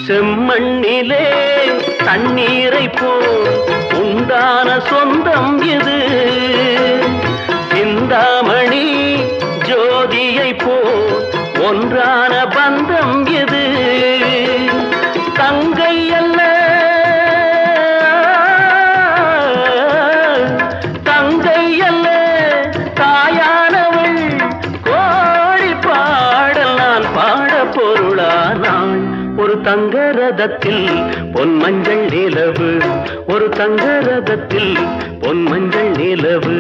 செம்மண்ணிலே தண்ணீரை போல் உண்டான சொந்தம் இது. சிந்தாமணி ஜோதியை போல் ஒன்றான பந்தம் இது. தங்கை அல்ல தங்கை அல்ல தாயானவள், கோழி பாடல் நான் பாட பொருளானாள். ஒரு தங்க ரதத்தில் பொன் மஞ்சள் நிலவு, ஒரு தங்க ரதத்தில் பொன் மஞ்சள் நிலவு.